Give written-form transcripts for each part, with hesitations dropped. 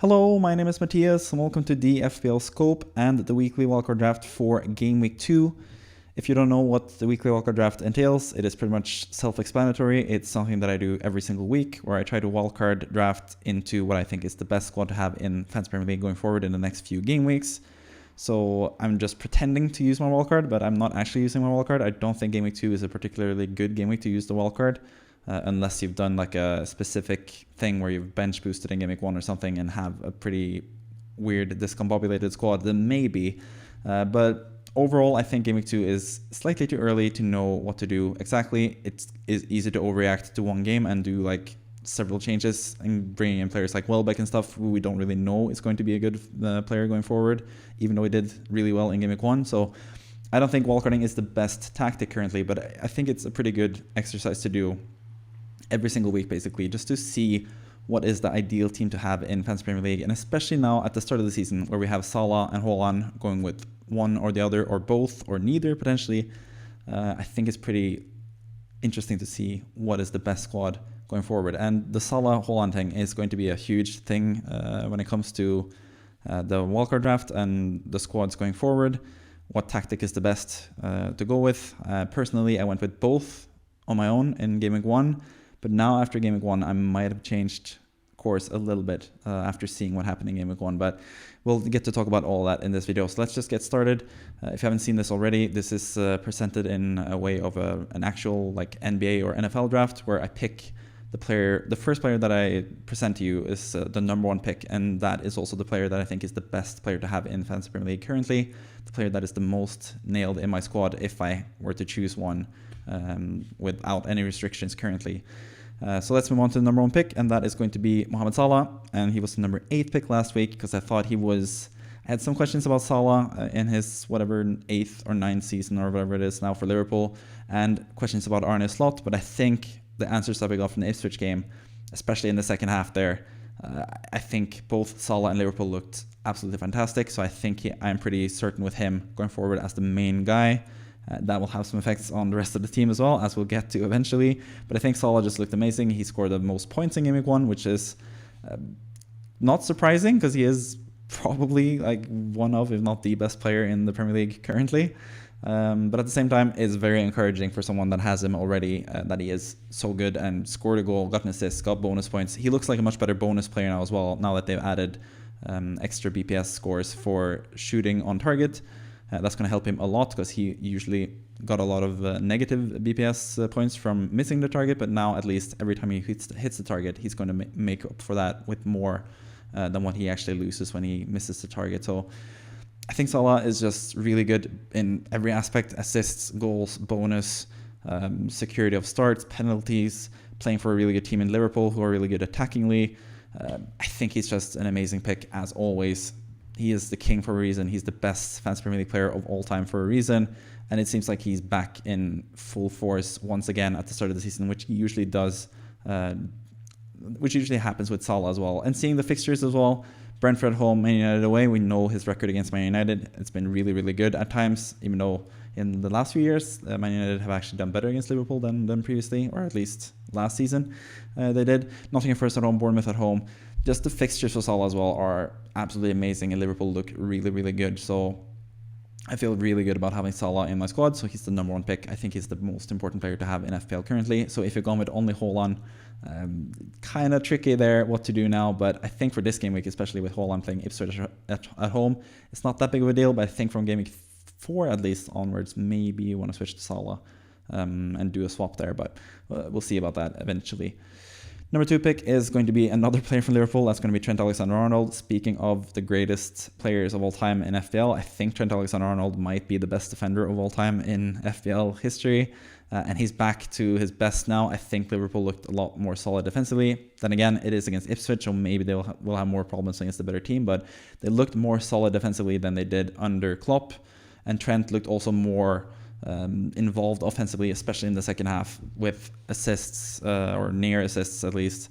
Hello, my name is Matthias and welcome to the FPL Scope and the weekly wildcard draft for Game Week 2. If you don't know what the weekly wildcard draft entails, it is pretty much self-explanatory. It's something that I do every single week where I try to wildcard draft into what I think is the best squad to have in Fantasy Premier League going forward in the next few game weeks. So I'm just pretending to use my wildcard, but I'm not actually using my wildcard. I don't think Game Week 2 is a particularly good game week to use the wildcard. Unless you've done like a specific thing where you've bench boosted in Game Week 1 or something and have a pretty weird discombobulated squad, then maybe. But overall, I think Game Week 2 is slightly too early to know what to do exactly. It is easy to overreact to one game and do like several changes and bringing in players like Welbeck and stuff who we don't really know is going to be a good player going forward, even though he did really well in Game Week 1. So I don't think wildcarding is the best tactic currently, but I think it's a pretty good exercise to do every single week, basically, just to see what is the ideal team to have in Fantasy Premier League. And especially now at the start of the season where we have Salah and Haaland going with one or the other or both or neither potentially, I think it's pretty interesting to see what is the best squad going forward. And the Salah Haaland thing is going to be a huge thing when it comes to the wildcard draft and the squads going forward. What tactic is the best to go with? Personally, I went with both on my own in Game Week 1. But now after Game Week 1, I might have changed course a little bit after seeing what happened in Game Week 1. But we'll get to talk about all that in this video. So let's just get started. If you haven't seen this already, this is presented in a way of an actual like NBA or NFL draft where I pick the player. The first player that I present to you is the number one pick. And that is also the player that I think is the best player to have in Fantasy Premier League currently. The player that is the most nailed in my squad if I were to choose one without any restrictions currently. So let's move on to the number one pick, and that is going to be Mohamed Salah. And he was the number 8 pick last week because I thought I had some questions about Salah in his whatever 8th or 9th season or whatever it is now for Liverpool, and questions about Arne Slot. But I think the answers that we got from the Ipswich game, especially in the second half there, I think both Salah and Liverpool looked absolutely fantastic. So I think I'm pretty certain with him going forward as the main guy. That will have some effects on the rest of the team as well, as we'll get to eventually. But I think Salah just looked amazing. He scored the most points in Game Week 1, which is not surprising because he is probably like one of, if not the best player in the Premier League currently. But at the same time, it's very encouraging for someone that has him already, that he is so good and scored a goal, got an assist, got bonus points. He looks like a much better bonus player now as well, now that they've added extra BPS scores for shooting on target. That's going to help him a lot because he usually got a lot of negative BPS points from missing the target, but now at least every time he hits the target, he's going to make up for that with more than what he actually loses when he misses the target. So I think Salah is just really good in every aspect: assists, goals, bonus, security of starts, penalties, playing for a really good team in Liverpool who are really good attackingly. I think he's just an amazing pick as always. He is the king for a reason. He's the best Fantasy Premier League player of all time for a reason. And it seems like he's back in full force once again at the start of the season, which he usually does, which usually happens with Salah as well. And seeing the fixtures as well, Brentford home, Man United away, we know his record against Man United. It's been really, really good at times, even though in the last few years, Man United have actually done better against Liverpool than previously, or at least last season they did. Nottingham Forest at home, Bournemouth at home. Just the fixtures for Salah as well are absolutely amazing, and Liverpool look really, really good. So I feel really good about having Salah in my squad. So he's the number one pick. I think he's the most important player to have in FPL currently. So if you're going with only Haaland, kind of tricky there what to do now. But I think for this game week, especially with Haaland playing Ipswich at home, it's not that big of a deal. But I think from game week 4 at least onwards, maybe you want to switch to Salah and do a swap there. But we'll see about that eventually. Number 2 pick is going to be another player from Liverpool. That's going to be Trent Alexander-Arnold. Speaking of the greatest players of all time in FPL, I think Trent Alexander-Arnold might be the best defender of all time in FPL history. And he's back to his best now. I think Liverpool looked a lot more solid defensively. Then again, it is against Ipswich, so maybe they will have more problems against a better team. But they looked more solid defensively than they did under Klopp. And Trent looked also more involved offensively, especially in the second half, with assists or near assists at least,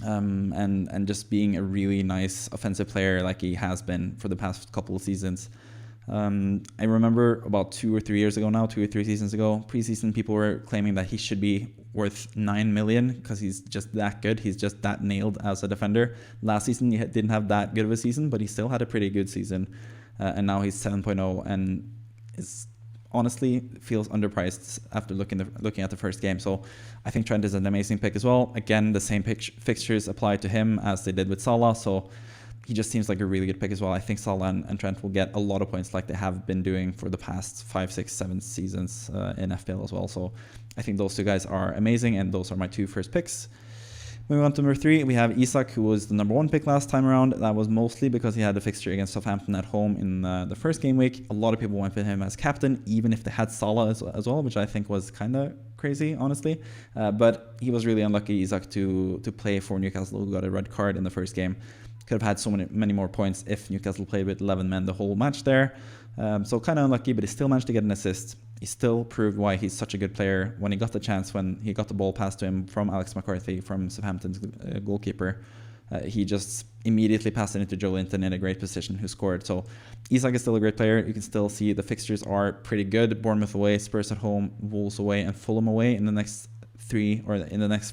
and just being a really nice offensive player like he has been for the past couple of seasons. I remember about 2 or 3 years ago now, 2 or 3 seasons ago, preseason, people were claiming that he should be worth 9 million because he's just that good. He's just that nailed as a defender. Last season, he didn't have that good of a season, but he still had a pretty good season. And now he's 7.0 and is honestly feels underpriced after looking at the first game. So I think Trent is an amazing pick as well. Again, the same fixtures apply to him as they did with Salah. So he just seems like a really good pick as well. I think Salah and Trent will get a lot of points like they have been doing for the past 5, 6, 7 seasons in FPL as well. So I think those two guys are amazing, and those are my 2 first picks. Moving on to number 3, we have Isak, who was the number 1 pick last time around. That was mostly because he had a fixture against Southampton at home in the first game week. A lot of people went with him as captain, even if they had Salah as well, which I think was kind of crazy, honestly. But he was really unlucky, Isak, to play for Newcastle, who got a red card in the first game. Could have had so many more points if Newcastle played with 11 men the whole match there. So kind of unlucky, but he still managed to get an assist. He still proved why he's such a good player when he got the chance, when he got the ball passed to him from Alex McCarthy, from Southampton's goalkeeper. He just immediately passed it into Joe Linton in a great position, who scored. So Isak is still a great player. You can still see the fixtures are pretty good. Bournemouth away, Spurs at home, Wolves away, and Fulham away in the next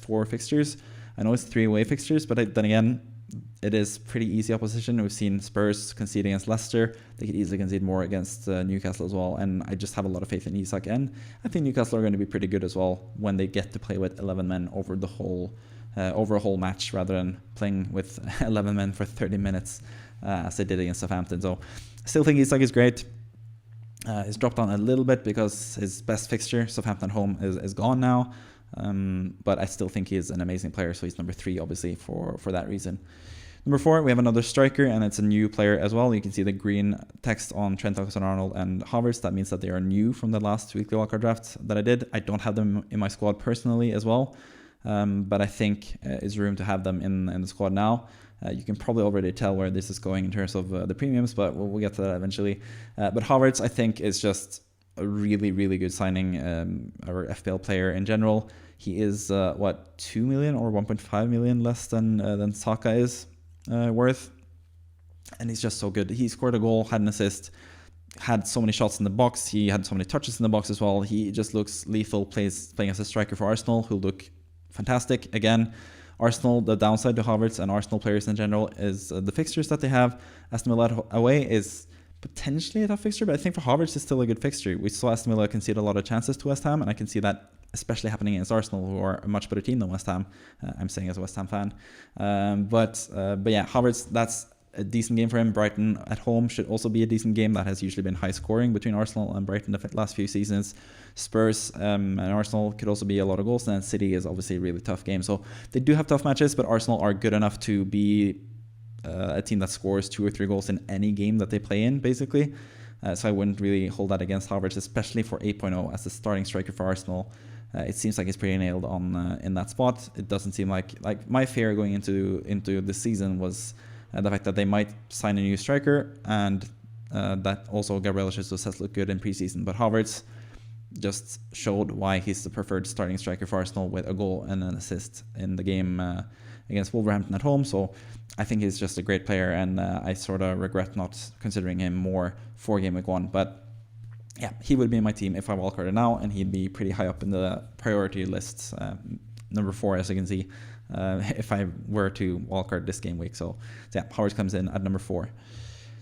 4 fixtures. I know it's 3 away fixtures, but then again, it is pretty easy opposition. We've seen Spurs concede against Leicester. They could easily concede more against Newcastle as well. And I just have a lot of faith in Isak. And I think Newcastle are going to be pretty good as well when they get to play with 11 men over a whole match, rather than playing with 11 men for 30 minutes as they did against Southampton. So I still think Isak is great. He's dropped down a little bit because his best fixture, Southampton home, is gone now. But I still think he's an amazing player, so he's number 3, obviously, for that reason. Number 4, we have another striker, and it's a new player as well. You can see the green text on Trent Alexander-Arnold and Havertz. That means that they are new from the last weekly wildcard draft that I did. I don't have them in my squad personally as well, but I think it's room to have them in the squad now. You can probably already tell where this is going in terms of the premiums, but we'll get to that eventually. But Havertz, I think, is just a really, really good signing, or FPL player in general. He is 2 million or 1.5 million less than Saka is worth, and he's just so good. He scored a goal, had an assist, had so many shots in the box. He had so many touches in the box as well. He just looks lethal, playing as a striker for Arsenal, who look fantastic. Again, Arsenal, the downside to Havertz and Arsenal players in general is the fixtures that they have. Aston Villa away is potentially a tough fixture, but I think for Havertz it's still a good fixture. We saw Aston Villa concede a lot of chances to West Ham, and I can see that especially happening against Arsenal, who are a much better team than West Ham. I'm saying as a West Ham fan. But yeah, Havertz, that's a decent game for him. Brighton at home should also be a decent game. That has usually been high scoring between Arsenal and Brighton the last few seasons. Spurs and Arsenal could also be a lot of goals, and then City is obviously a really tough game. So they do have tough matches, but Arsenal are good enough to be a team that scores 2 or 3 goals in any game that they play in, basically. So I wouldn't really hold that against Havertz, especially for 8.0 as the starting striker for Arsenal. It seems like he's pretty nailed on in that spot. It doesn't seem like my fear going into the season was the fact that they might sign a new striker, and that also Gabriel Jesus has looked good in preseason. But Havertz just showed why he's the preferred starting striker for Arsenal, with a goal and an assist in the game against Wolverhampton at home. So I think he's just a great player, and I sort of regret not considering him more for game week 1. But yeah, he would be in my team if I wildcarded now, and he'd be pretty high up in the priority lists, number 4, as you can see, if I were to wildcard this game week. So yeah, Havertz comes in at number 4.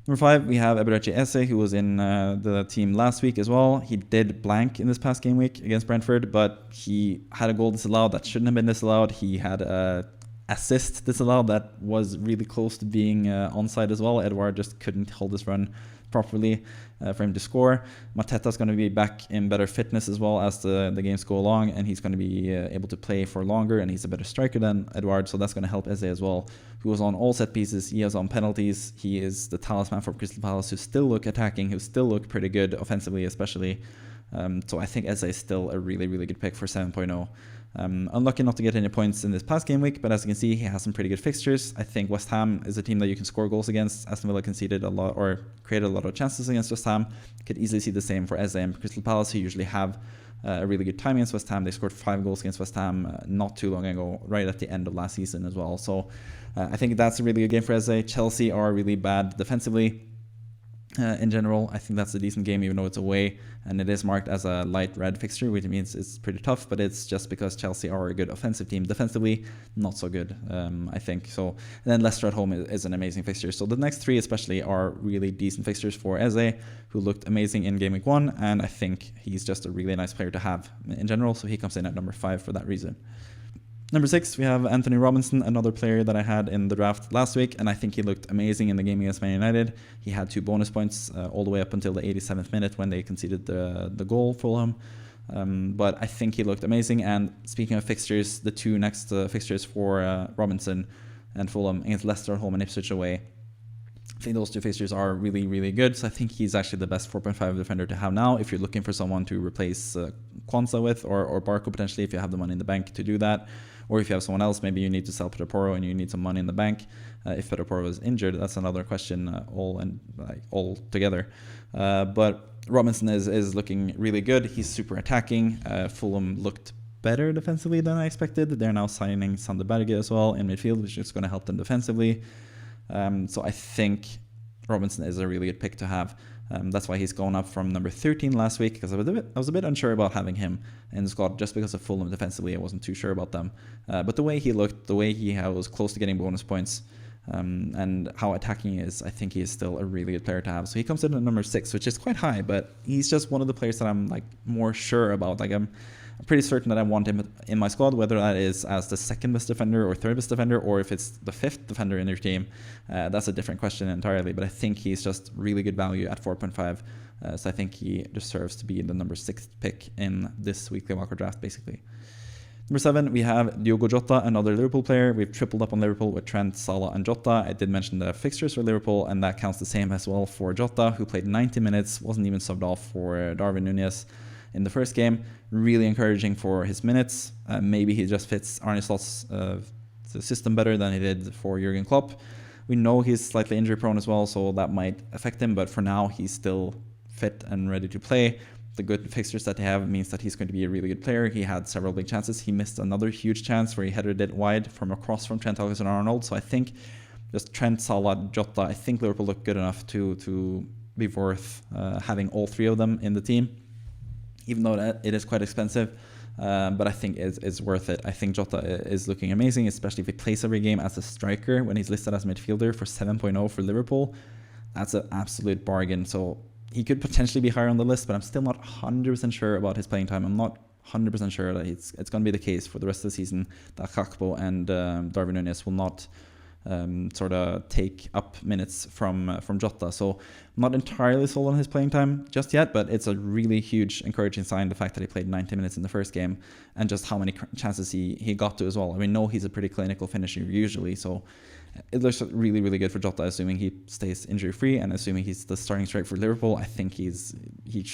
Number 5, we have Gvardiol, who was in the team last week as well. He did blank in this past game week against Brentford, but he had a goal disallowed that shouldn't have been disallowed. He had a assist disallowed that was really close to being onside as well. Edouard just couldn't hold his run properly for him to score. Mateta's going to be back in better fitness as well as the games go along, and he's going to be able to play for longer, and he's a better striker than Edouard, so that's going to help Eze as well, who was on all set pieces. He is on penalties. He is the talisman for Crystal Palace, who still look attacking, who still look pretty good offensively especially. So I think Eze is still a really, really good pick for 7.0. Unlucky not to get any points in this past game week, but as you can see, he has some pretty good fixtures. I think West Ham is a team that you can score goals against. Aston Villa conceded a lot, or created a lot of chances against West Ham. You could easily see the same for Eze and Crystal Palace, who usually have a really good time against West Ham. They scored 5 goals against West Ham not too long ago, right at the end of last season as well. So I think that's a really good game for Eze. Chelsea are really bad defensively. In general, I think that's a decent game, even though it's away, and it is marked as a light red fixture, which means it's pretty tough, but it's just because Chelsea are a good offensive team. Defensively, not so good, I think. So, and then Leicester at home is an amazing fixture. So the next three especially are really decent fixtures for Eze, who looked amazing in Game Week 1, and I think he's just a really nice player to have in general, so he comes in at number 5 for that reason. Number 6, we have Anthony Robinson, another player that I had in the draft last week, and I think he looked amazing in the game against Man United. He had 2 bonus points all the way up until the 87th minute when they conceded the goal for him. But I think he looked amazing. And speaking of fixtures, the 2 next fixtures for Robinson and Fulham against Leicester at home and Ipswich away, I think those 2 fixtures are really, really good. So I think he's actually the best 4.5 defender to have now if you're looking for someone to replace Kwanzaa with, or Barco potentially if you have the money in the bank to do that. Or if you have someone else, maybe you need to sell Pedro and you need some money in the bank. If Pedro is injured, that's another question all together. But Robinson is looking really good. He's super attacking. Fulham looked better defensively than I expected. They're now signing Sander Berge as well in midfield, which is going to help them defensively. So I think Robinson is a really good pick to have. That's why he's gone up from number 13 last week, because I was a bit unsure about having him in the squad just because of Fulham defensively. I wasn't too sure about them. But the way he looked, the way he was close to getting bonus points, and how attacking he is, I think he is still a really good player to have. So he comes in at number 6, which is quite high, but he's just one of the players that I'm more sure about. I'm pretty certain that I want him in my squad, whether that is as the 2nd best defender or 3rd best defender, or if it's the 5th defender in your team. That's a different question entirely, but I think he's just really good value at 4.5. So I think he deserves to be the number 6th pick in this weekly Wildcard draft, basically. Number 7, we have Diogo Jota, another Liverpool player. We've tripled up on Liverpool with Trent, Salah, and Jota. I did mention the fixtures for Liverpool, and that counts the same as well for Jota, who played 90 minutes, wasn't even subbed off for Darwin Núñez in the first game. Really encouraging for his minutes. Maybe he just fits Arne Slot's system better than he did for Jurgen Klopp. We know he's slightly injury prone as well, so that might affect him, but for now he's still fit and ready to play. The good fixtures that they have means that he's going to be a really good player. He had several big chances. He missed another huge chance where he headed it wide from across from Trent Alexander-Arnold. So I think just Trent, Salah, Jota, I think Liverpool look good enough to be worth having all 3 of them in the team, even though it is quite expensive. But I think it's worth it. I think Jota is looking amazing, especially if he plays every game as a striker when he's listed as a midfielder for 7.0 for Liverpool. That's an absolute bargain. So he could potentially be higher on the list, but I'm still not 100% sure about his playing time. I'm not 100% sure that it's going to be the case for the rest of the season that Gakpo and Darwin Núñez will not sort of take up minutes from Jota. So I'm not entirely sold on his playing time just yet, but it's a really huge encouraging sign, the fact that he played 90 minutes in the first game and just how many chances he got to as well. I mean, no, he's a pretty clinical finisher usually, so it looks really, really good for Jota, assuming he stays injury-free and assuming he's the starting strike for Liverpool. I think he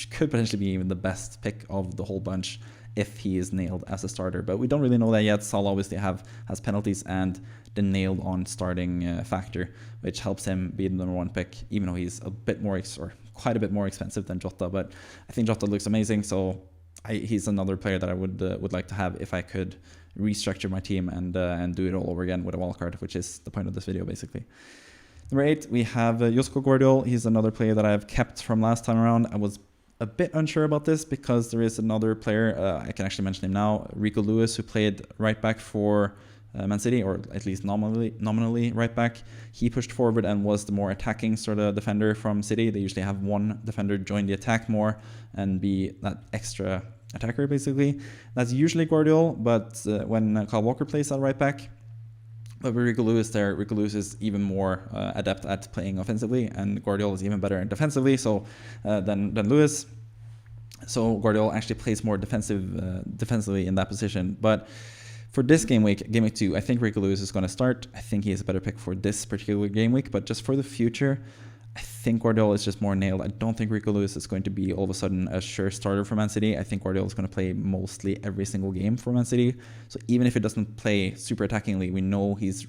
could potentially be even the best pick of the whole bunch if he is nailed as a starter. But we don't really know that yet. Salah obviously has penalties and the nailed on starting factor, which helps him be the number 1 pick, even though he's a bit more quite a bit more expensive than Jota. But I think Jota looks amazing, so he's another player that I would like to have if I could restructure my team and do it all over again with a wildcard, which is the point of this video basically. Number 8, we have Josko Gvardiol. He's another player that I've kept from last time around. I was a bit unsure about this because there is another player, I can actually mention him now, Rico Lewis, who played right back for Man City, or at least nominally right back. He pushed forward and was the more attacking sort of defender from City. They usually have one defender join the attack more and be that extra attacker basically. That's usually Gvardiol, but when Kyle Walker plays at right back, but with Rico Lewis there, Rico Lewis is even more adept at playing offensively, and Gvardiol is even better defensively than Lewis. So Gvardiol actually plays more defensively in that position. But for this game week 2, I think Rico Lewis is going to start. I think he is a better pick for this particular game week, but just for the future, I think Gvardiol is just more nailed. I don't think Rico Lewis is going to be all of a sudden a sure starter for Man City. I think Gvardiol is going to play mostly every single game for Man City. So even if he doesn't play super attackingly, we know he's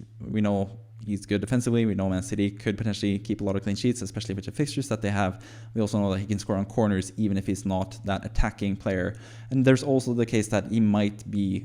good defensively. We know Man City could potentially keep a lot of clean sheets, especially with the fixtures that they have. We also know that he can score on corners even if he's not that attacking player. And there's also the case that he might be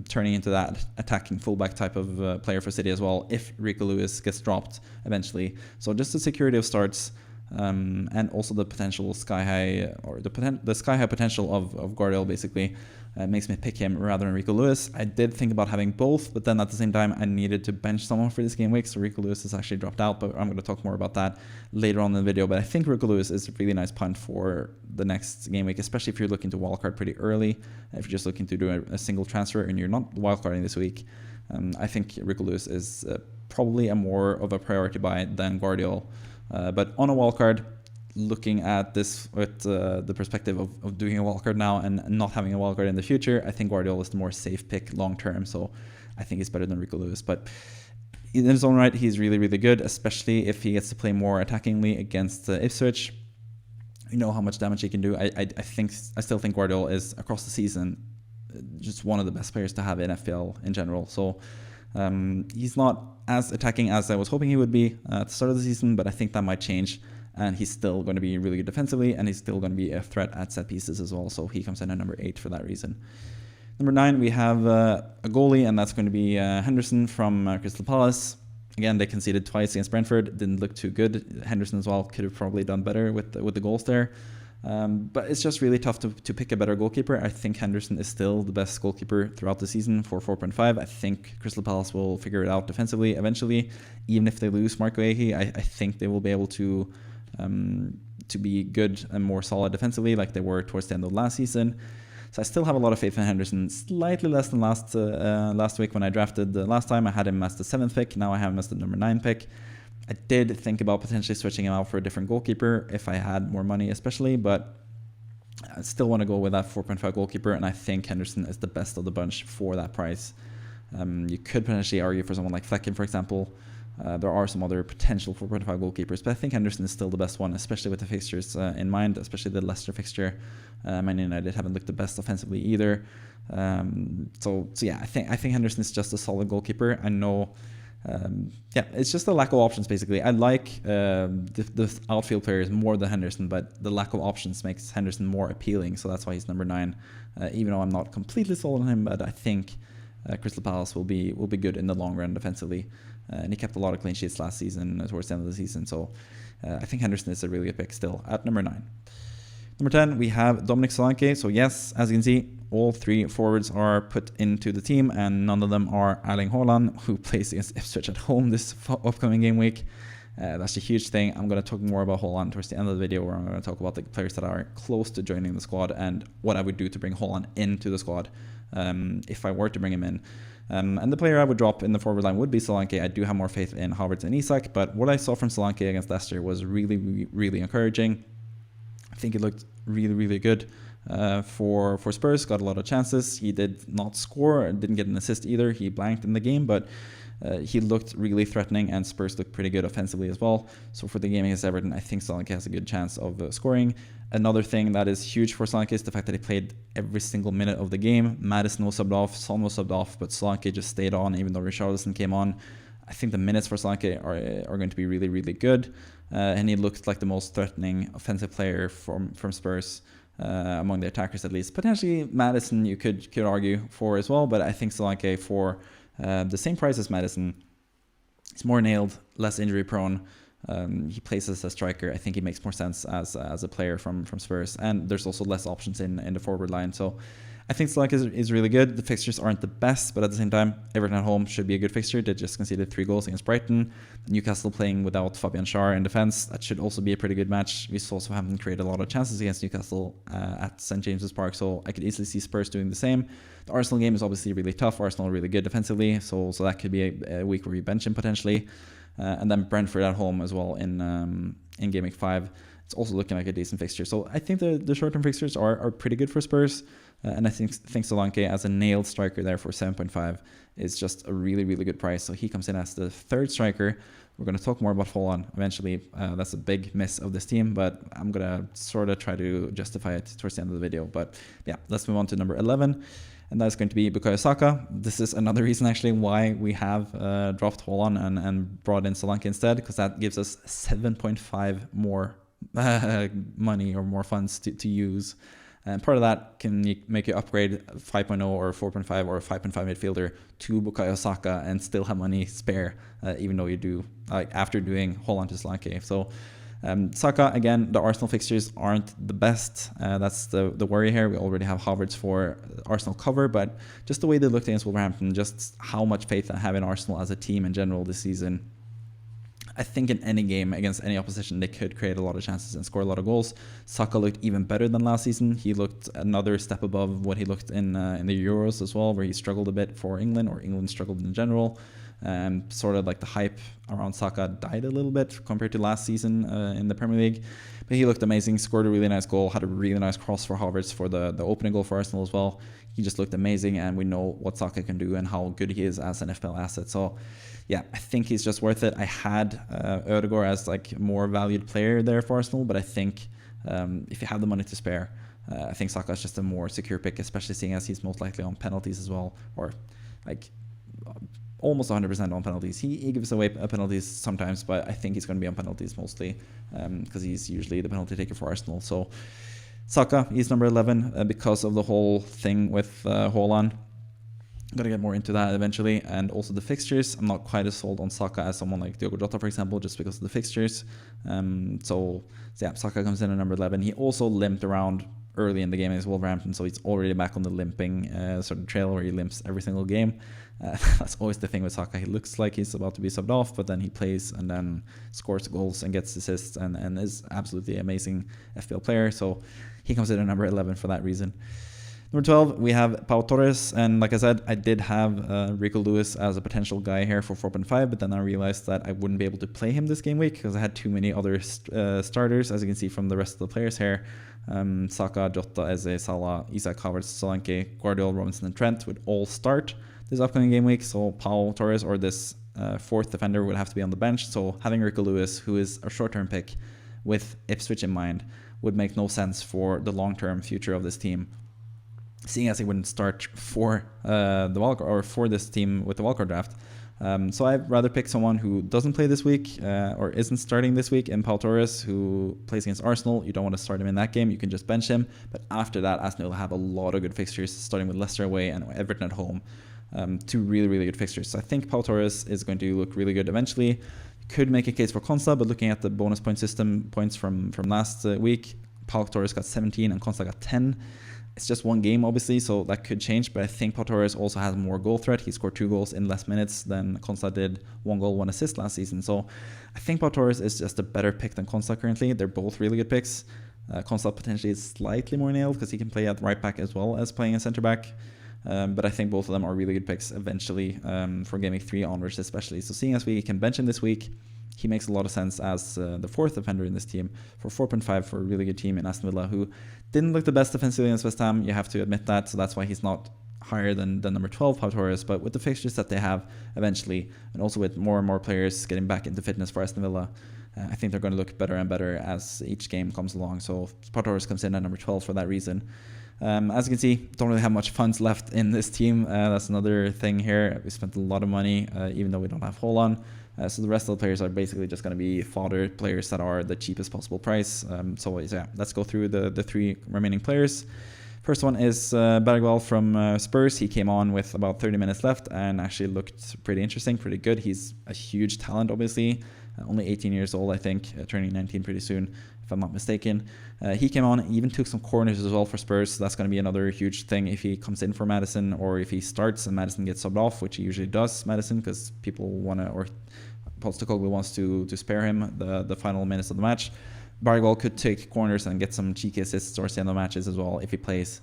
turning into that attacking fullback type of player for City as well if Rico Lewis gets dropped eventually. So just the security of starts, and also the potential sky high, or the sky high potential of Gvardiol basically makes me pick him rather than Rico Lewis. I did think about having both, but then at the same time I needed to bench someone for this game week, so Rico Lewis has actually dropped out, but I'm going to talk more about that later on in the video. But I think Rico Lewis is a really nice punt for the next game week, especially if you're looking to wildcard pretty early. If you're just looking to do a single transfer and you're not wildcarding this week, I think Rico Lewis is probably a more of a priority buy than Gvardiol. But on a wildcard, looking at this with the perspective of doing a wildcard now and not having a wildcard in the future, I think Gvardiol is the more safe pick long term, so I think he's better than Rico Lewis. But in his own right, he's really, really good, especially if he gets to play more attackingly against Ipswich. You know how much damage he can do. I still think Gvardiol is, across the season, just one of the best players to have in FPL in general. So he's not as attacking as I was hoping he would be at the start of the season, but I think that might change. And he's still going to be really good defensively, and he's still going to be a threat at set pieces as well. So he comes in at number 8 for that reason. Number 9, we have a goalie, and that's going to be Henderson from Crystal Palace. Again, they conceded twice against Brentford. Didn't look too good. Henderson as well could have probably done better with the goals there. But it's just really tough to pick a better goalkeeper. I think Henderson is still the best goalkeeper throughout the season for 4.5. I think Crystal Palace will figure it out defensively eventually. Even if they lose Marco Ehi, I think they will be able to be good and more solid defensively like they were towards the end of last season. So I still have a lot of faith in Henderson, slightly less than last week when I drafted the last time. I had him as the 7th pick, now I have him as the number 9 pick. I did think about potentially switching him out for a different goalkeeper if I had more money especially, but I still want to go with that 4.5 goalkeeper, and I think Henderson is the best of the bunch for that price. You could potentially argue for someone like Flecken, for example. There are some other potential 4.5 goalkeepers, but I think Henderson is still the best one, especially with the fixtures in mind, especially the Leicester fixture. Man United haven't looked the best offensively either. So yeah, I think Henderson is just a solid goalkeeper. I know, it's just the lack of options basically. I like the outfield players more than Henderson, but the lack of options makes Henderson more appealing, so that's why he's number 9. Even though I'm not completely sold on him, but I think Crystal Palace will be good in the long run defensively. And he kept a lot of clean sheets last season towards the end of the season. So I think Henderson is a really good pick still at number 9. Number 10, we have Dominic Solanke. So yes, as you can see, all 3 forwards are put into the team, and none of them are Erling Haaland, who plays against Ipswich at home this upcoming game week. That's a huge thing. I'm going to talk more about Haaland towards the end of the video, where I'm going to talk about the players that are close to joining the squad and what I would do to bring Haaland into the squad if I were to bring him in. And the player I would drop in the forward line would be Solanke. I do have more faith in Havertz and Isak, but what I saw from Solanke against Leicester was really, really encouraging. I think it looked really, really good for Spurs. Got a lot of chances. He did not score, didn't get an assist either. He blanked in the game, but he looked really threatening, and Spurs looked pretty good offensively as well. So for the game against Everton, I think Solanke has a good chance of scoring. Another thing that is huge for Solanke is the fact that he played every single minute of the game. Maddison was subbed off, Son was subbed off, but Solanke just stayed on even though Richarlison came on. I think the minutes for Solanke are going to be really, really good. And he looked like the most threatening offensive player from Spurs, among the attackers at least. Potentially Maddison you could argue for as well, but I think Solanke for the same price as Maddison, he's more nailed, less injury prone. He plays as a striker. I think he makes more sense as a player from Spurs, and there's also less options in the forward line. So I think Solanke is really good. The fixtures aren't the best, but at the same time, Everton at home should be a good fixture. They just conceded 3 goals against Brighton. Newcastle playing without Fabian Schär in defence. That should also be a pretty good match. We also haven't created a lot of chances against Newcastle at St James's Park, so I could easily see Spurs doing the same. The Arsenal game is obviously really tough. Arsenal are really good defensively, so that could be a week where you bench him potentially. And then Brentford at home as well in Game Week 5. It's also looking like a decent fixture. So I think the short-term fixtures are pretty good for Spurs. And I think Solanke as a nailed striker there for 7.5 is just a really, really good price. So he comes in as the 3rd striker. We're going to talk more about Haaland eventually. That's a big miss of this team, but I'm going to sort of try to justify it towards the end of the video. But yeah, let's move on to number 11. And that's going to be Bukayo Saka. This is another reason actually why we have dropped Haaland and brought in Solanke instead, because that gives us 7.5 more money or more funds to use. And part of that can make you upgrade 5.0 or 4.5 or a 5.5 midfielder to Bukayo Saka and still have money spare, even though you do after doing Haaland to Solanke. So Saka, again, the Arsenal fixtures aren't the best. That's the worry here. We already have Havertz for Arsenal cover, but just the way they looked against Wolverhampton, just how much faith I have in Arsenal as a team in general this season. I think in any game against any opposition, they could create a lot of chances and score a lot of goals. Saka looked even better than last season. He looked another step above what he looked in the Euros as well, where he struggled a bit for England, or England struggled in general. Sort of like the hype around Saka died a little bit compared to last season in the Premier League. But he looked amazing, scored a really nice goal, had a really nice cross for Havertz for the opening goal for Arsenal as well. He just looked amazing, and we know what Saka can do and how good he is as an FPL asset. So yeah, I think he's just worth it. I had Ødegaard as like a more valued player there for Arsenal, but I think if you have the money to spare, I think Saka is just a more secure pick, especially seeing as he's most likely on penalties as well, or like almost 100% on penalties. He gives away penalties sometimes, but I think he's going to be on penalties mostly because he's usually the penalty taker for Arsenal. So Saka, he's number 11 because of the whole thing with Haaland. I'm going to get more into that eventually. And also the fixtures. I'm not quite as sold on Saka as someone like Diogo J, for example, just because of the fixtures. So yeah, Saka comes in at number 11. He also limped around early in the game against Wolverhampton, so he's already back on the limping sort of trail where he limps every single game. That's always the thing with Saka. He looks like he's about to be subbed off, but then he plays and then scores goals and gets assists and is absolutely amazing FPL player. So he comes in at number 11 for that reason. Number 12, we have Pau Torres, and like I said, I did have Rico Lewis as a potential guy here for 4.5, but then I realized that I wouldn't be able to play him this game week because I had too many other starters, as you can see from the rest of the players here. Saka, Jota, Eze, Salah, Isak, Havertz, Solanke, Gvardiol, Robinson, and Trent would all start this upcoming game week, so Pau Torres or this fourth defender would have to be on the bench. So having Rico Lewis, who is a short-term pick with Ipswich in mind, would make no sense for the long-term future of this team, seeing as he wouldn't start for the wildcard or for this team with the wildcard draft. So I'd rather pick someone who doesn't play this week or isn't starting this week in Pau Torres, who plays against Arsenal. You don't want to start him in that game. You can just bench him. But after that, Arsenal will have a lot of good fixtures, starting with Leicester away and Everton at home. Two really, really good fixtures. So I think Pau Torres is going to look really good eventually. Could make a case for Konsa, but looking at the bonus point system points from last week, Pau Torres got 17 and Konsa got 10. It's just one game, obviously, so that could change, but I think Pau Torres also has more goal threat. He scored 2 goals in less minutes than Konsa did, 1 goal, 1 assist last season. So I think Pau Torres is just a better pick than Konsa currently. They're both really good picks. Konsa potentially is slightly more nailed because he can play at right back as well as playing a centre back. But I think both of them are really good picks eventually for Game Week 3 onwards especially. So seeing as we can bench him this week, he makes a lot of sense as the fourth defender in this team for 4.5 for a really good team in Aston Villa, who didn't look the best defensively against West Ham. You have to admit that, so that's why he's not higher than number 12, Pau Torres. But with the fixtures that they have eventually, and also with more and more players getting back into fitness for Aston Villa, I think they're going to look better and better as each game comes along. So Pau Torres comes in at number 12 for that reason. As you can see, don't really have much funds left in this team. That's another thing here. We spent a lot of money, even though we don't have Haaland. So the rest of the players are basically just going to be fodder players that are the cheapest possible price. So yeah, let's go through the 3 remaining players. First one is Bergvall from Spurs. He came on with about 30 minutes left and actually looked pretty interesting, pretty good. He's a huge talent, obviously. Only 18 years old, I think, turning 19 pretty soon, if I'm not mistaken. He came on, even took some corners as well for Spurs, so that's going to be another huge thing if he comes in for Maddison, or if he starts and Maddison gets subbed off, which he usually does, Maddison, because people want to, or Postecoglou wants to spare him the final minutes of the match. Bergvall could take corners and get some cheeky assists towards the end of the matches as well if he plays.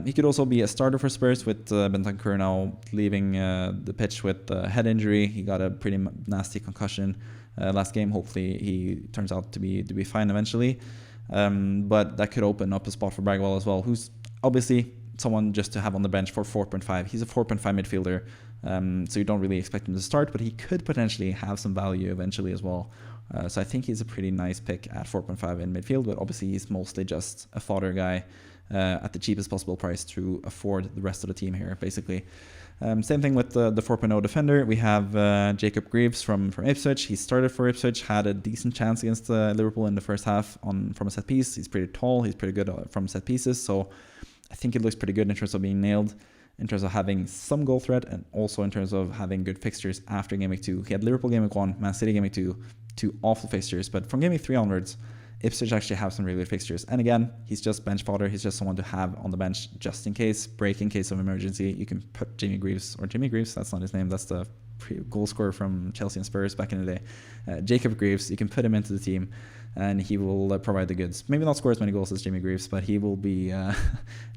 He could also be a starter for Spurs with Bentancur now leaving the pitch with a head injury. He got a pretty nasty concussion last game. Hopefully he turns out to be fine eventually. But that could open up a spot for Bergvall as well, who's obviously someone just to have on the bench for 4.5. He's a 4.5 midfielder, so you don't really expect him to start, but he could potentially have some value eventually as well. So I think he's a pretty nice pick at 4.5 in midfield, but obviously he's mostly just a fodder guy at the cheapest possible price to afford the rest of the team here, basically. Same thing with the 4.0 defender. We have Jacob Greaves from Ipswich. He started for Ipswich, had a decent chance against Liverpool in the first half from a set piece. He's pretty tall. He's pretty good from set pieces, so I think it looks pretty good in terms of being nailed. in terms of having some goal threat and also in terms of having good fixtures after Game Week 2. He had Liverpool Game Week 1, Man City Game Week 2, two awful fixtures, but from Game Week 3 onwards, Ipswich actually have some really good fixtures. And again, he's just bench fodder. He's just someone to have on the bench just in case, break in case of emergency. You can put Jimmy Greaves, that's not his name, that's the goal scorer from Chelsea and Spurs back in the day. Jacob Greaves, you can put him into the team and he will provide the goods. Maybe not score as many goals as Jimmy Greaves, but he will be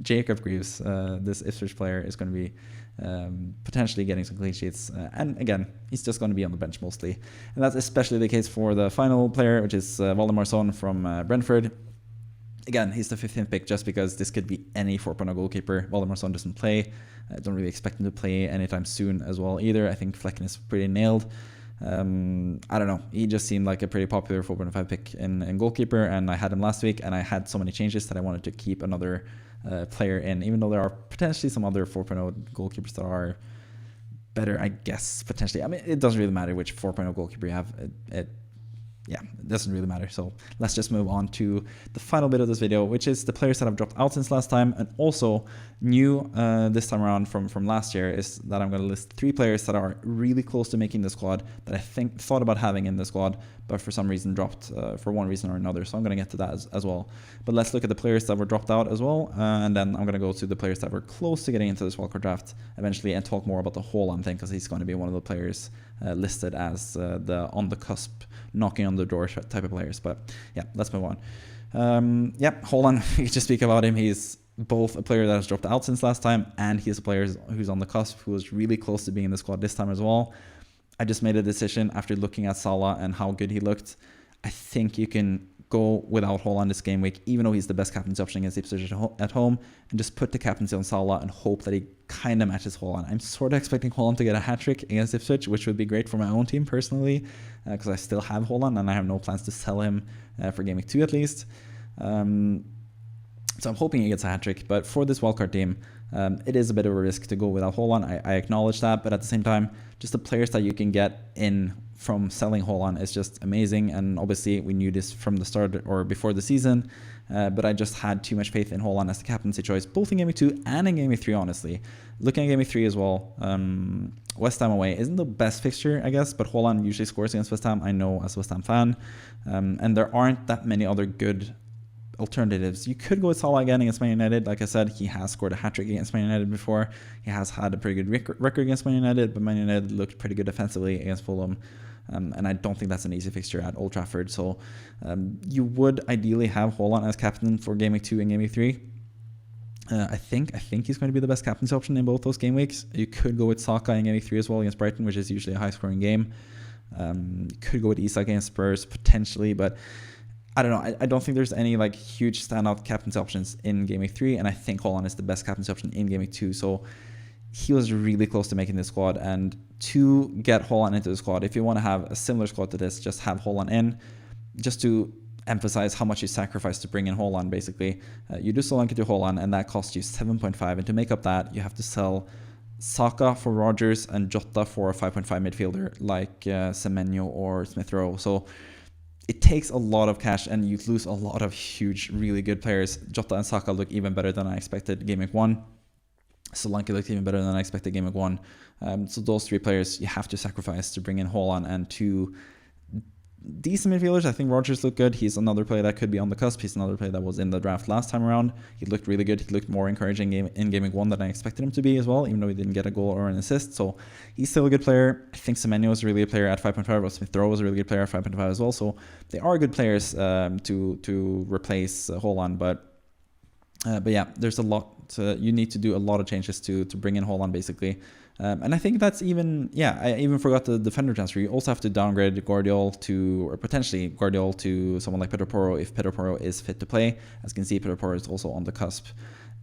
Jacob Greaves. This Ipswich player is going to be potentially getting some clean sheets. And again, he's just going to be on the bench mostly. And that's especially the case for the final player, which is Valdimarsson from Brentford. Again, he's the 15th pick just because this could be any 4.0 goalkeeper. Valdimarsson doesn't play. I don't really expect him to play anytime soon as well either. I think Flecken is pretty nailed. I don't know. He just seemed like a pretty popular 4.5 pick in goalkeeper, and I had him last week, and I had so many changes that I wanted to keep another player in, even though there are potentially some other 4.0 goalkeepers that are better, I guess, potentially. I mean, it doesn't really matter which 4.0 goalkeeper you have. Yeah, it doesn't really matter. So let's just move on to the final bit of this video, which is the players that have dropped out since last time. And also new this time around from last year is that I'm going to list 3 players that are really close to making the squad that I thought about having in the squad, but for some reason dropped for one reason or another. So I'm going to get to that as well. But let's look at the players that were dropped out as well. And then I'm going to go to the players that were close to getting into this wildcard draft eventually and talk more about the Haaland thing, because he's going to be one of the players listed as the on the cusp, knocking on the door type of players. But yeah, let's move on. Haaland, we can just speak about him. He's both a player that has dropped out since last time, and he's a player who's on the cusp, who was really close to being in the squad this time as well. I just made a decision after looking at Salah and how good he looked. I think you can go without Haaland this game week, even though he's the best captaincy option against Ipswich at home, and just put the captaincy on Salah and hope that he kind of matches Haaland. I'm sort of expecting Haaland to get a hat-trick against Ipswich, which would be great for my own team personally, because I still have Haaland and I have no plans to sell him for Game Week 2 at least. So I'm hoping he gets a hat-trick, but for this wildcard team, it is a bit of a risk to go without Haaland. I acknowledge that, but at the same time, just the players that you can get in from selling Haaland is just amazing. And obviously, we knew this from the start or before the season, but I just had too much faith in Haaland as the captaincy choice, both in Game Week 2 and in Game Week 3, honestly. Looking at Game Week 3 as well, West Ham away isn't the best fixture, I guess, but Haaland usually scores against West Ham, I know, as a West Ham fan. And there aren't that many other good alternatives. You could go with Salah again against Man United. Like I said, he has scored a hat-trick against Man United before. He has had a pretty good record against Man United, but Man United looked pretty good defensively against Fulham. And I don't think that's an easy fixture at Old Trafford. So you would ideally have Haaland as captain for Game Week 2 and Game Week 3. I think he's going to be the best captaincy option in both those game weeks. You could go with Saka in Game Week 3 as well against Brighton, which is usually a high-scoring game. You could go with Isak against Spurs potentially, but I don't know. I don't think there's any like huge standout captaincy options in Game Week 3, and I think Haaland is the best captaincy option in Game Week 2. So he was really close to making this squad, and to get Haaland into the squad, if you want to have a similar squad to this, just have Haaland in, just to emphasize how much you sacrifice to bring in Haaland. Basically, you do Solanke to Haaland, and that costs you 7.5, and to make up that, you have to sell Saka for Rodgers and Jota for a 5.5 midfielder like Semenyo or Smith Rowe. So it takes a lot of cash, and you lose a lot of huge, really good players. Jota and Saka look even better than I expected Game Week 1. Solanke looked even better than I expected Game Week 1. So those 3 players you have to sacrifice to bring in Haaland, and 2 decent midfielders. I think Rodgers looked good. He's another player that could be on the cusp. He's another player that was in the draft last time around. He looked really good. He looked more encouraging in Game Week 1 than I expected him to be as well, even though he didn't get a goal or an assist. So he's still a good player. I think Semenyo is really a player at 5.5. Or Smith Rowe was a really good player at 5.5 as well. So they are good players to replace Haaland. But yeah, there's a lot. You need to do a lot of changes to bring in Haaland, basically. And I think that's even, I even forgot the defender transfer. You also have to downgrade Gvardiol or potentially Gvardiol to someone like Pedro Porro if Pedro Porro is fit to play. As you can see, Pedro Porro is also on the cusp.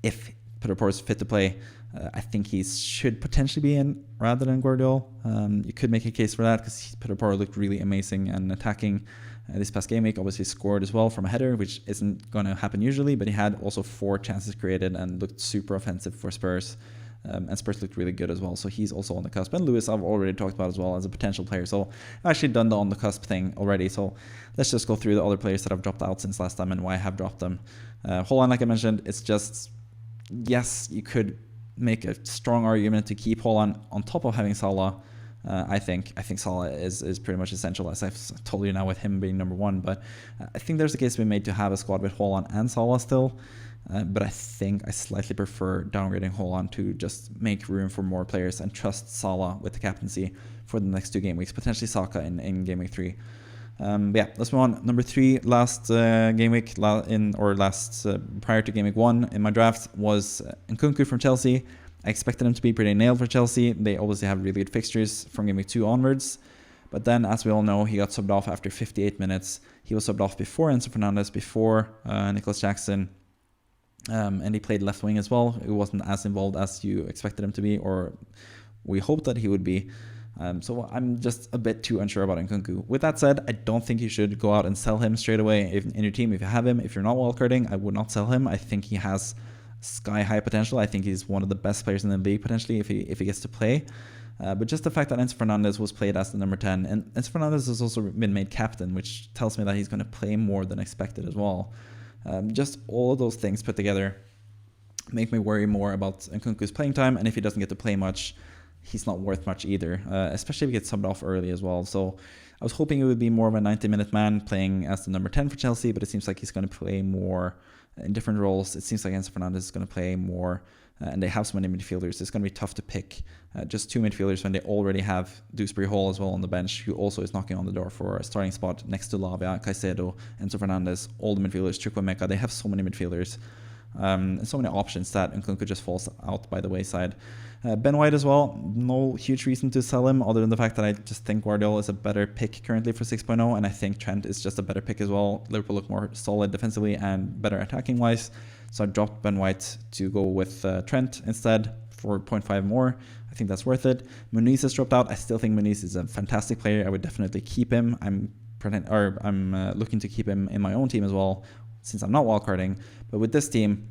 If Pedro Porro is fit to play, I think he should potentially be in rather than Gvardiol. You could make a case for that because Pedro Porro looked really amazing and attacking this past game week. Obviously scored as well from a header, which isn't going to happen usually, but he had also 4 chances created and looked super offensive for Spurs. And Spurs looked really good as well, so he's also on the cusp. And Lewis I've already talked about as well as a potential player, so I've actually done the on the cusp thing already. So let's just go through the other players that have dropped out since last time and why I have dropped them. Haaland, like I mentioned, it's just, yes, you could make a strong argument to keep Haaland on top of having Salah. I think Salah is pretty much essential, as I've told you now, with him being number one. But I think there's a case to be made to have a squad with Haaland and Salah still. But I think I slightly prefer downgrading Haaland to just make room for more players and trust Salah with the captaincy for the next 2 game weeks, potentially Saka in game week 3. Yeah, let's move on. Number 3, last game week prior to game week 1 in my draft was Nkunku from Chelsea. I expected him to be pretty nailed for Chelsea. They obviously have really good fixtures from game week 2 onwards. But then, as we all know, he got subbed off after 58 minutes. He was subbed off before Enzo Fernandez, before Nicholas Jackson. And he played left wing as well. He wasn't as involved as you expected him to be, or we hoped that he would be. So I'm just a bit too unsure about Nkunku. With that said, I don't think you should go out and sell him straight away in your team if you have him. If you're not wildcarding, I would not sell him. I think he has sky-high potential. I think he's one of the best players in the league potentially if he gets to play. But just the fact that Enzo Fernandez was played as the number 10, and Enzo Fernandez has also been made captain, which tells me that he's going to play more than expected as well. Just all of those things put together make me worry more about Nkunku's playing time, and if he doesn't get to play much, he's not worth much either, especially if he gets subbed off early as well. So I was hoping it would be more of a 90-minute man playing as the number 10 for Chelsea, but it seems like he's going to play more in different roles. It seems like Enzo Fernandez is going to play more, and they have so many midfielders. It's going to be tough to pick just 2 midfielders when they already have Dewsbury Hall as well on the bench, who also is knocking on the door for a starting spot next to Lavia, Caicedo, Enzo Fernandez, all the midfielders, Chukwuemeka. They have so many midfielders and so many options that Nkunku just falls out by the wayside. Ben White as well, no huge reason to sell him other than the fact that I just think Gvardiol is a better pick currently for 6.0, and I think Trent is just a better pick as well. Liverpool look more solid defensively and better attacking wise, so I dropped Ben White to go with Trent instead for 0.5 more. I think that's worth it. Muniz has dropped out. I still think Muniz is a fantastic player. I would definitely keep him. I'm looking to keep him in my own team as well, since I'm not wildcarding. But with this team,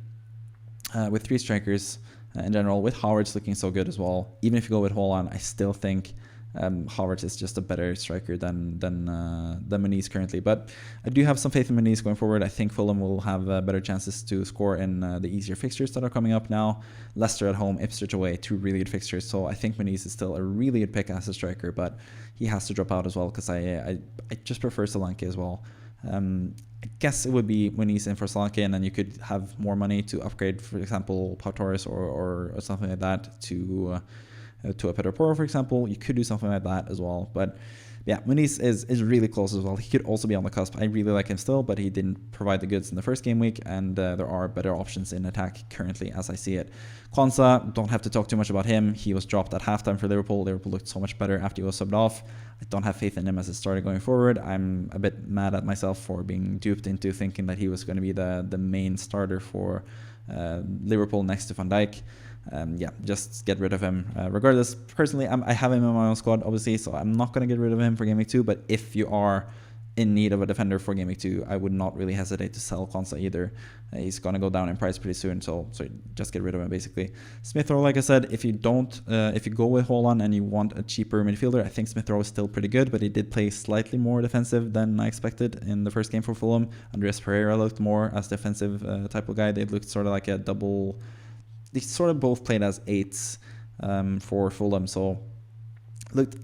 with 3 strikers in general, with Havertz looking so good as well, even if you go with Haaland, I still think Havertz is just a better striker than Muniz currently. But I do have some faith in Muniz going forward. I think Fulham will have better chances to score in the easier fixtures that are coming up now. Leicester at home, Ipswich away, 2 really good fixtures. So I think Muniz is still a really good pick as a striker, but he has to drop out as well because I just prefer Solanke as well. I guess it would be Muniz in for Solanke, and then you could have more money to upgrade, for example, Pau Torres or something like that to a Pedro Porro, for example. You could do something like that as well. But yeah, Muniz is really close as well. He could also be on the cusp. I really like him still, but he didn't provide the goods in the first game week, and there are better options in attack currently as I see it. Kwanzaa, don't have to talk too much about him. He was dropped at halftime for Liverpool. Liverpool looked so much better after he was subbed off. I don't have faith in him as a starter going forward. I'm a bit mad at myself for being duped into thinking that he was going to be the main starter for Liverpool next to Van Dijk. Yeah, just get rid of him. Regardless, personally, I have him in my own squad, obviously, so I'm not going to get rid of him for Game Week 2, but if you are in need of a defender for Game Week 2, I would not really hesitate to sell Kwanzaa either. He's going to go down in price pretty soon, so just get rid of him, basically. Smith Rowe, like I said, if you go with Haaland and you want a cheaper midfielder, I think Smith Rowe is still pretty good, but he did play slightly more defensive than I expected in the first game for Fulham. Andreas Pereira looked more as defensive type of guy. They looked sort of like a double. They sort of both played as 8s for Fulham, so looked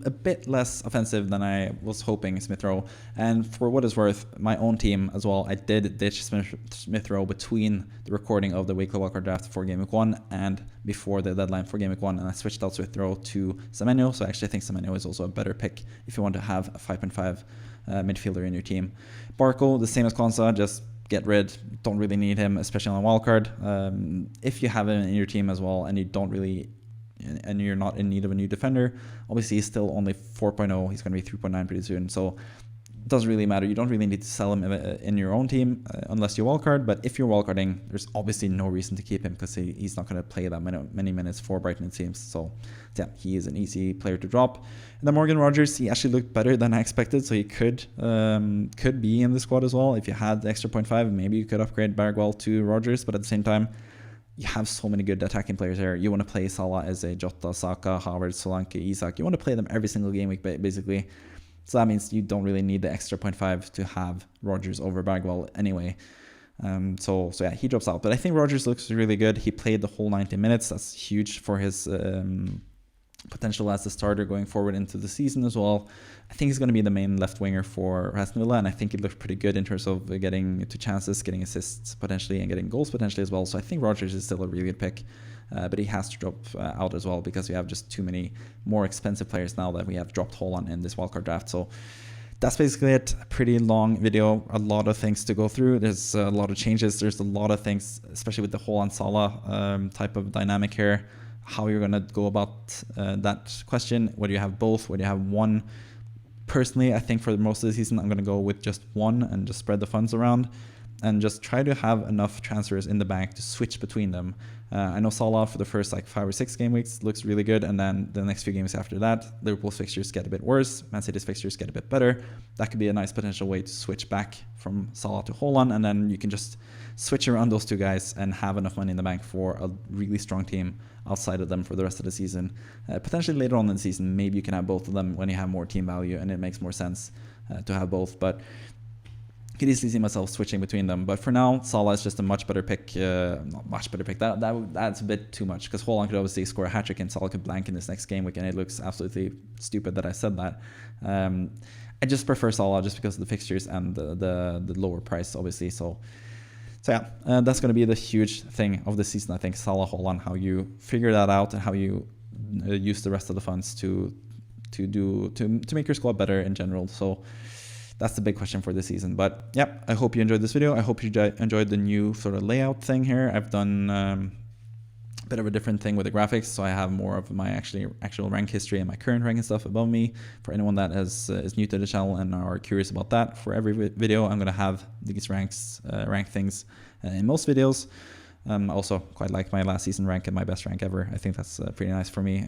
a bit less offensive than I was hoping Smith Rowe. And for what it's worth, my own team as well, I did ditch Smith Rowe between the recording of the weekly wildcard draft for Game Week 1 and before the deadline for Game Week 1, and I switched out Smith Rowe to Semenyo. So actually I think Semenyo is also a better pick if you want to have a 5.5 midfielder in your team. Barco, the same as Kwanzaa, just get rid. Don't really need him, especially on a wildcard. If you have him in your team as well and you're not in need of a new defender, obviously he's still only 4.0. He's going to be 3.9 pretty soon, so it doesn't really matter. You don't really need to sell him in your own team unless you wildcard, but if you're wildcarding, there's obviously no reason to keep him because he's not going to play that many minutes for Brighton, it seems. So yeah, he is an easy player to drop. And then Morgan Rogers, he actually looked better than I expected, so he could be in the squad as well. If you had the extra 0.5, maybe you could upgrade Bergvall to Rogers, but at the same time, you have so many good attacking players here. You want to play Salah, Eze, Jota, Saka, Havertz, Solanke, Isak. You want to play them every single game week, basically. So that means you don't really need the extra 0.5 to have Rodgers over Bergvall anyway. So yeah, he drops out. But I think Rodgers looks really good. He played the whole 90 minutes. That's huge for his potential as the starter going forward into the season as well. I think he's going to be the main left winger for Aston Villa, and I think he looked pretty good in terms of getting to chances, getting assists potentially, and getting goals potentially as well. So I think Rodgers is still a really good pick, but he has to drop out as well because we have just too many more expensive players now that we have dropped Haaland in this wildcard draft. So that's basically it. A pretty long video, a lot of things to go through. There's a lot of changes. There's a lot of things, especially with the Haaland Salah type of dynamic here. How you're going to go about that question, whether you have both, whether you have one. Personally, I think for most of the season, I'm going to go with just one and just spread the funds around and just try to have enough transfers in the bank to switch between them. I know Salah for the first like 5 or 6 game weeks looks really good, and then the next few games after that, Liverpool's fixtures get a bit worse, Man City's fixtures get a bit better. That could be a nice potential way to switch back from Salah to Haaland, and then you can just switch around those two guys and have enough money in the bank for a really strong team outside of them for the rest of the season. Potentially later on in the season, maybe you can have both of them when you have more team value and it makes more sense to have both. But I could easily see myself switching between them. But for now, Salah is just a much better pick. Not much better pick. That's a bit too much because Haaland could obviously score a hat-trick and Salah could blank in this next game week, and it looks absolutely stupid that I said that. I just prefer Salah just because of the fixtures and the lower price, obviously. So yeah, that's going to be the huge thing of the season, I think. Salah, Haaland, how you figure that out and how you use the rest of the funds to make your squad better in general. So that's the big question for this season. But yeah, I hope you enjoyed this video. I hope you enjoyed the new sort of layout thing here. I've done a bit of a different thing with the graphics, so I have more of my actual rank history and my current rank and stuff above me. For anyone that is new to the channel and are curious about that, for every video I'm going to have these rank things in most videos. I also quite like my last season rank and my best rank ever. I think that's pretty nice for me.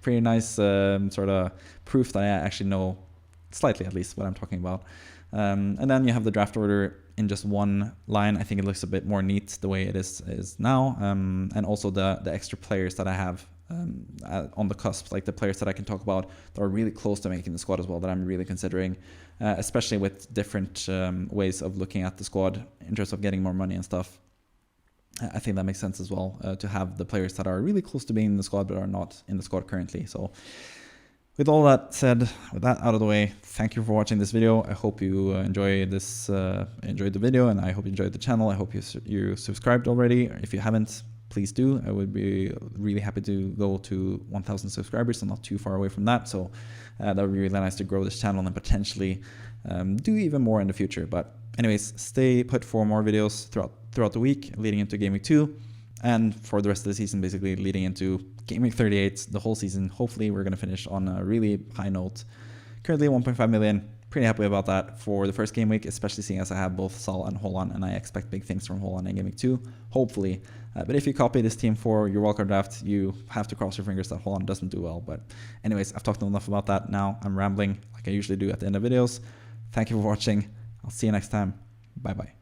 Pretty nice sort of proof that I actually know slightly at least what I'm talking about. And then you have the draft order in just one line. I think it looks a bit more neat the way it is now. And also the extra players that I have on the cusp, like the players that I can talk about that are really close to making the squad as well, that I'm really considering, especially with different ways of looking at the squad in terms of getting more money and stuff. I think that makes sense as well, to have the players that are really close to being in the squad but are not in the squad currently. So with all that said, with that out of the way, thank you for watching this video. I hope you enjoyed the video, and I hope you enjoyed the channel. I hope you subscribed already. If you haven't, please do. I would be really happy to go to 1,000 subscribers. I'm not too far away from that, so that would be really nice to grow this channel and potentially do even more in the future. But anyways, stay put for more videos throughout the week leading into Game Week 2. And for the rest of the season, basically leading into Game Week 38, the whole season. Hopefully, we're going to finish on a really high note. Currently, 1.5 million. Pretty happy about that for the first game week, especially seeing as I have both Salah and Haaland, and I expect big things from Haaland in Game Week 2, hopefully. But if you copy this team for your wildcard draft, you have to cross your fingers that Haaland doesn't do well. But anyways, I've talked enough about that. Now I'm rambling like I usually do at the end of videos. Thank you for watching. I'll see you next time. Bye-bye.